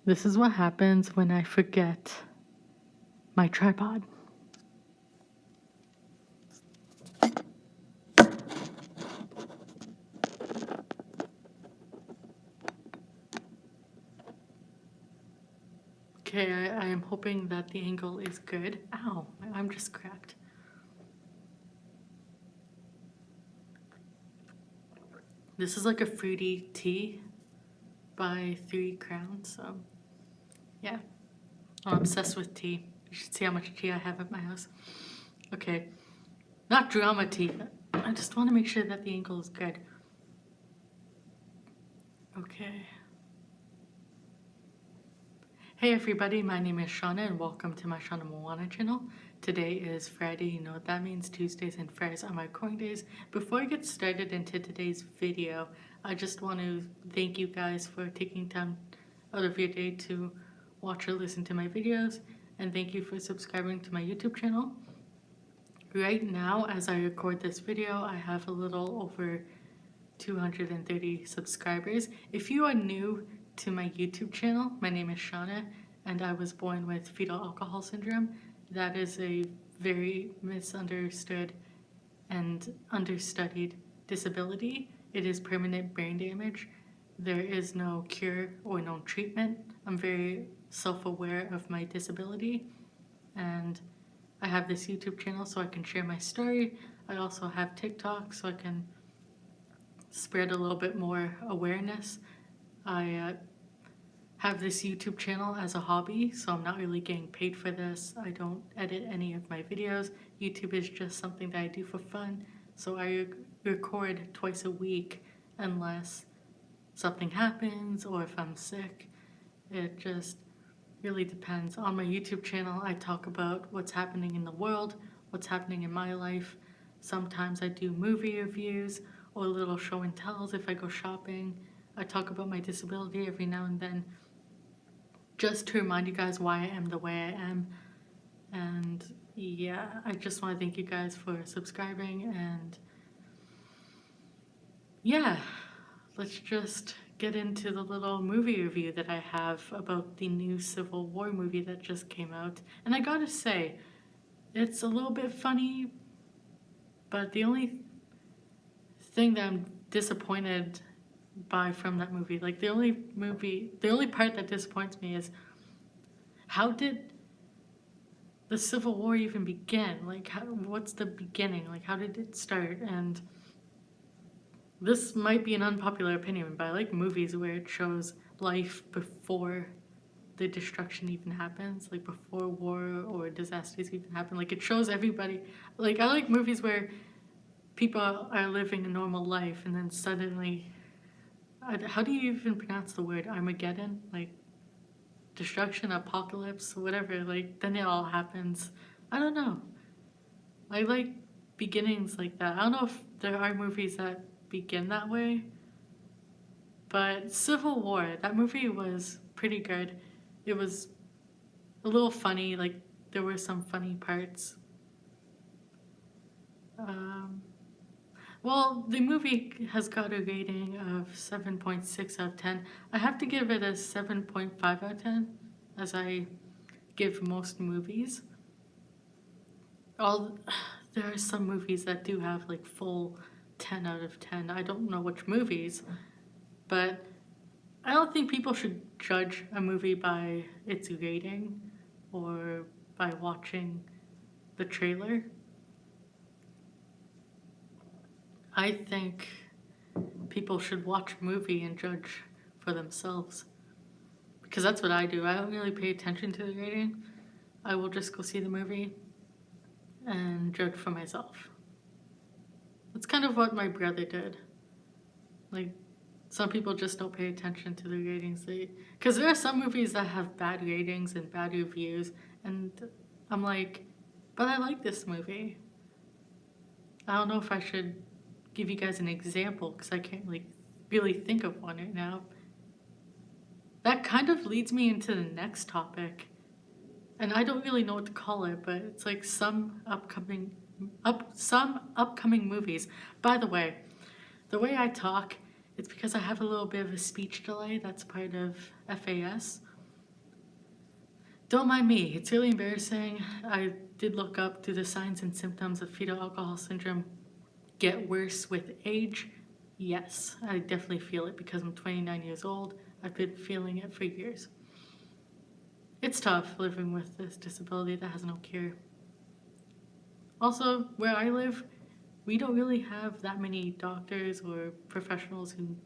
This is what happens when I forget my tripod. Okay, I am hoping that the angle is good. Ow, my arm just cracked. This is like a fruity tea by 3 Crowns, so yeah. I'm obsessed with tea. You should see how much tea I have at my house. Okay, not drama tea. I just want to make sure that the angle is good. Okay. Hey everybody, my name is Shauna and welcome to my Shauna Moana channel. Today is Friday, you know what that means. Tuesdays and Fridays are my recording days. Before I get started into today's video, I just want to thank you guys for taking time out of your day to watch or listen to my videos, and thank you for subscribing to my YouTube channel. Right now, as I record this video, I have a little over 230 subscribers. If you are new to my YouTube channel, my name is Shauna and I was born with fetal alcohol syndrome. That is a very misunderstood and understudied disability. It is permanent brain damage. There is no cure or no treatment. I'm very self-aware of my disability, and I have this YouTube channel so I can share my story. I also have TikTok so I can spread a little bit more awareness. I have this YouTube channel as a hobby, so I'm not really getting paid for this. I don't edit any of my videos. YouTube is just something that I do for fun, so I record twice a week unless something happens or if I'm sick. It just really depends. On my YouTube channel, I talk about what's happening in the world, what's happening in my life. Sometimes I do movie reviews or little show and tells if I go shopping. I talk about my disability every now and then, just to remind you guys why I am the way I am. And yeah, I just want to thank you guys for subscribing, and yeah, let's just get into the little movie review that I have about the new Civil War movie that just came out. And I gotta say, it's a little bit funny, but the only thing that I'm disappointed by from that movie, like the only part that disappoints me is, how did the Civil War even begin? Like, what's the beginning? Like, how did it start? And this might be an unpopular opinion, but I like movies where it shows life before the destruction even happens, like before war or disasters even happen. Like, it shows everybody. Like, I like movies where people are living a normal life and then suddenly, how do you even pronounce the word Armageddon? Like, destruction, apocalypse, whatever. Like, then it all happens. I don't know. I like beginnings like that. I don't know if there are movies that begin that way, but Civil War, that movie was pretty good. It was a little funny, like there were some funny parts. Well, the movie has got a rating of 7.6 out of 10. I have to give it a 7.5 out of 10, as I give most movies. There are some movies that do have like full 10 out of 10. I don't know which movies, but I don't think people should judge a movie by its rating or by watching the trailer. I think people should watch a movie and judge for themselves, because that's what I do. I don't really pay attention to the rating. I will just go see the movie and judge for myself. That's kind of what my brother did. Like, some people just don't pay attention to the ratings. Because there are some movies that have bad ratings and bad reviews, and I'm like, but I like this movie. I don't know if I should give you guys an example, because I can't like really think of one right now. That kind of leads me into the next topic, and I don't really know what to call it, but it's like some upcoming movies. By the way I talk, it's because I have a little bit of a speech delay. That's part of F.A.S. Don't mind me, it's really embarrassing. I did look up, do the signs and symptoms of fetal alcohol syndrome get worse with age? Yes, I definitely feel it because I'm 29 years old. I've been feeling it for years. It's tough living with this disability that has no cure. Also, where I live, we don't really have that many doctors or professionals who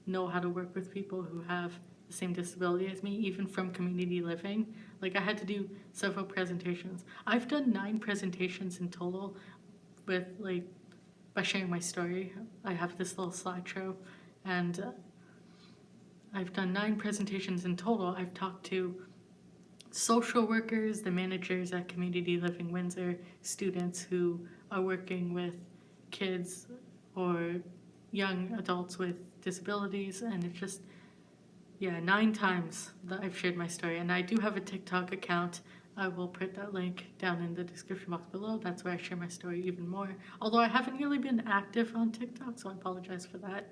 know how to work with people who have the same disability as me, even from community living. Like, I had to do several presentations. I've done 9 presentations in total with, like, by sharing my story. I have this little slideshow, and I've done 9 presentations in total. I've talked to social workers, the managers at Community Living Windsor, students who are working with kids or young adults with disabilities, and it's just, yeah, 9 times that I've shared my story. And I do have a TikTok account. I will put that link down in the description box below. That's where I share my story even more. Although I haven't really been active on TikTok, so I apologize for that.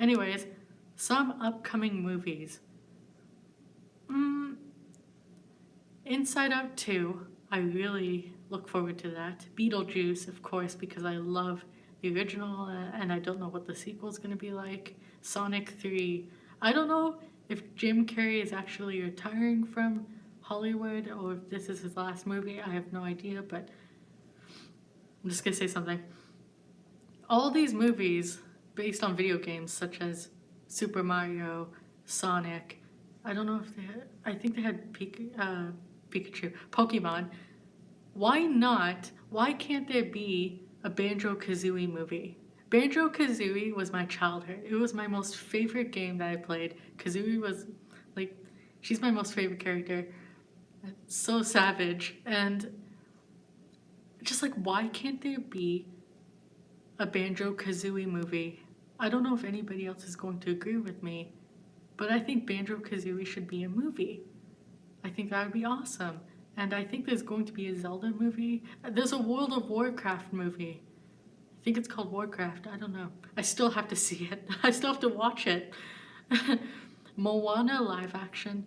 Anyways, some upcoming movies. Inside Out 2, I really look forward to that. Beetlejuice, of course, because I love the original and I don't know what the sequel is going to be like. Sonic 3. I don't know if Jim Carrey is actually retiring from Hollywood or if this is his last movie. I have no idea, but I'm just going to say something. All these movies based on video games such as Super Mario, Sonic, I don't know if they had, I think they had Pikachu, Pokemon. Why can't there be a Banjo-Kazooie movie? Banjo-Kazooie was my childhood. It was my most favorite game that I played. Kazooie was, like, she's my most favorite character. So savage. And just like, why can't there be a Banjo-Kazooie movie? I don't know if anybody else is going to agree with me, but I think Banjo-Kazooie should be a movie. I think that would be awesome. And I think there's going to be a Zelda movie. There's a World of Warcraft movie. I think it's called Warcraft. I don't know. I still have to see it. I still have to watch it. Moana live action.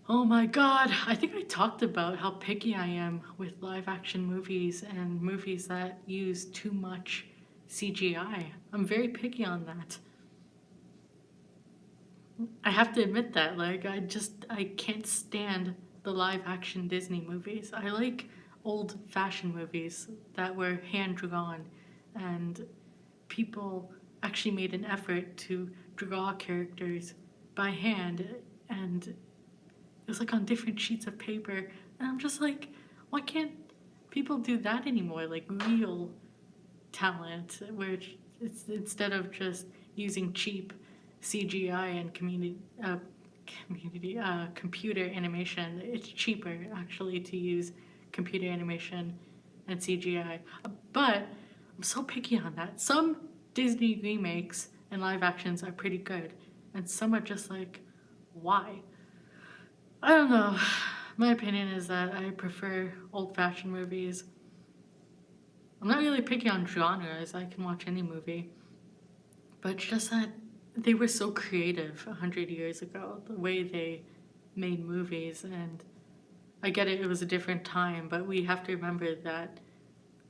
Oh my god. I think I talked about how picky I am with live action movies and movies that use too much CGI. I'm very picky on that. I have to admit that, like, I can't stand the live action Disney movies. I like old fashioned movies that were hand drawn and people actually made an effort to draw characters by hand and it was like on different sheets of paper. And I'm just like, why can't people do that anymore? Like real talent, where it's instead of just using cheap CGI and computer animation, it's cheaper actually to use computer animation and CGI. But I'm so picky on that. Some Disney remakes and live actions are pretty good, and some are just like, why? I don't know. My opinion is that I prefer old-fashioned movies. I'm not really picky on genres. I can watch any movie. But it's just that they were so creative 100 years ago, the way they made movies. And I get it, it was a different time, but we have to remember that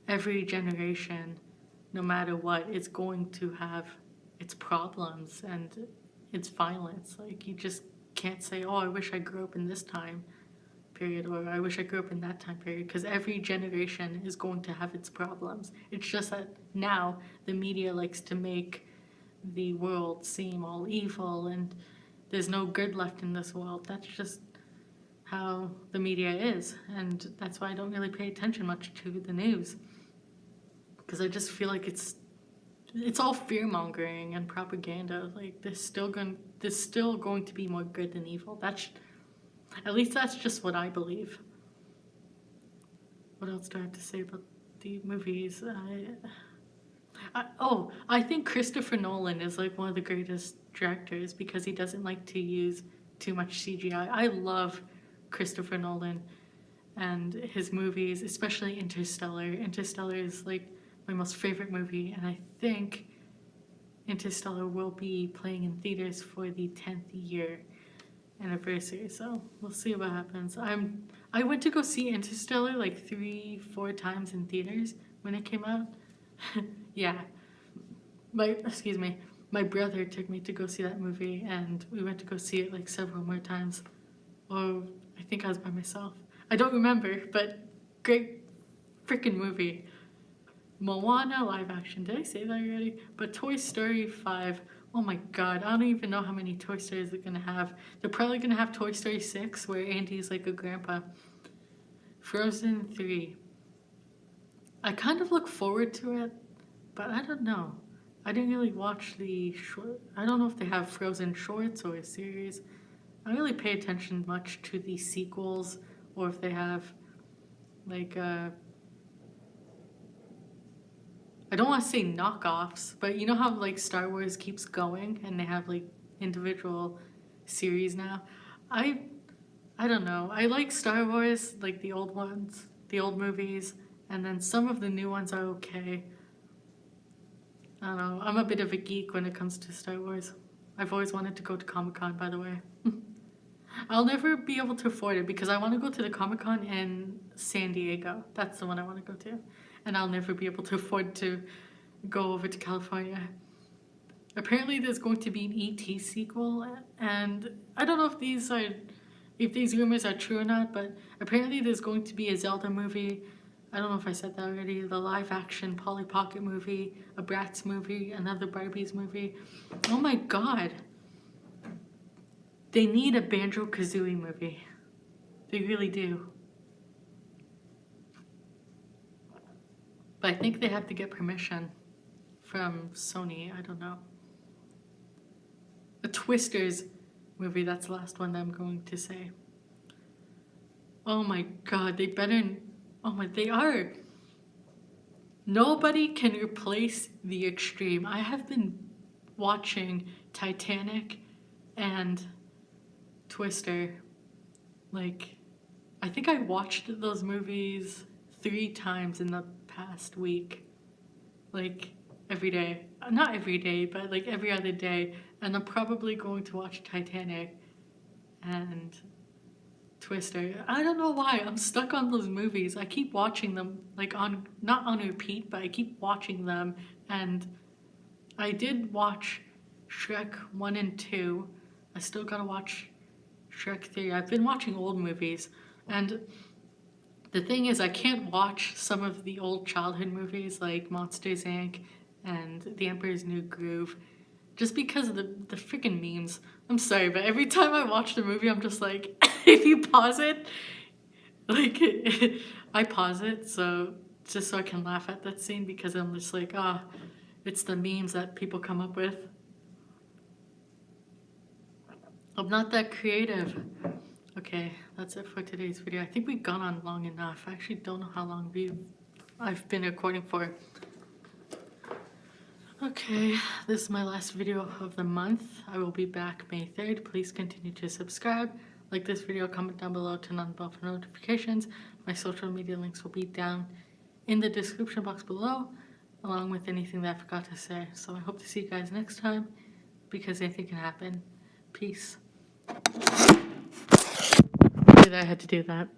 every generation, no matter what, is going to have its problems and its violence. Like, you just can't say, oh, I wish I grew up in this time period, or I wish I grew up in that time period, because every generation is going to have its problems. It's just that now the media likes to make the world seem all evil and there's no good left in this world. That's just how the media is, and that's why I don't really pay attention much to the news, because I just feel like it's all fear mongering and propaganda. Like, there's still going to be more good than evil. At least that's just what I believe. What else do I have to say about the movies? I think Christopher Nolan is like one of the greatest directors because he doesn't like to use too much CGI. I love Christopher Nolan and his movies, especially Interstellar. Interstellar is like my most favorite movie, and I think Interstellar will be playing in theaters for the 10th year. anniversary, so we'll see what happens. I went to go see Interstellar like 3-4 times in theaters when it came out. Yeah, my brother took me to go see that movie, and we went to go see it like several more times. Or I think I was by myself. I don't remember, but great freaking movie. Moana live action. Did I say that already? But Toy Story 5. Oh my god, I don't even know how many Toy Stories they're gonna have. They're probably gonna have Toy Story 6 where Andy's like a grandpa. Frozen 3. I kind of look forward to it, but I don't know. I didn't really watch the short. I don't know if they have Frozen shorts or a series. I don't really pay attention much to the sequels or if they have like I don't want to say knockoffs, but you know how like Star Wars keeps going and they have like individual series now? I I don't know. I like Star Wars, like the old ones, the old movies, and then some of the new ones are okay. I don't know. I'm a bit of a geek when it comes to Star Wars. I've always wanted to go to Comic-Con, by the way. I'll never be able to afford it because I want to go to the Comic-Con in San Diego. That's the one I want to go to. And I'll never be able to afford to go over to California. Apparently there's going to be an E.T. sequel, and I don't know if these rumors are true or not, but apparently there's going to be a Zelda movie. I don't know if I said that already. The live action Polly Pocket movie, a Bratz movie, another Barbies movie. Oh my god. They need a Banjo-Kazooie movie. They really do. But I think they have to get permission from Sony. I don't know. A Twisters movie, that's the last one that I'm going to say. Oh my god, they better... Oh my, they are. Nobody can replace the extreme. I have been watching Titanic and Twister. Like, I think I watched those movies 3 times in the past week. Like, every day. Not every day, but like every other day. And I'm probably going to watch Titanic and Twister. I don't know why. I'm stuck on those movies. I keep watching them, like not on repeat, but I keep watching them. And I did watch Shrek 1 and 2. I still gotta watch Shrek 3. I've been watching old movies. And the thing is, I can't watch some of the old childhood movies like Monsters, Inc. and The Emperor's New Groove just because of the freaking memes. I'm sorry, but every time I watch the movie, I'm just like, if you pause it, like, I pause it so just so I can laugh at that scene because I'm just like, it's the memes that people come up with. I'm not that creative. Okay, that's it for today's video. I think we've gone on long enough. I actually don't know how long I've been recording for. Okay, this is my last video of the month. I will be back May 3rd. Please continue to subscribe, like this video, comment down below, turn on the bell for notifications. My social media links will be down in the description box below, along with anything that I forgot to say. So I hope to see you guys next time, because anything can happen. Peace. I had to do that.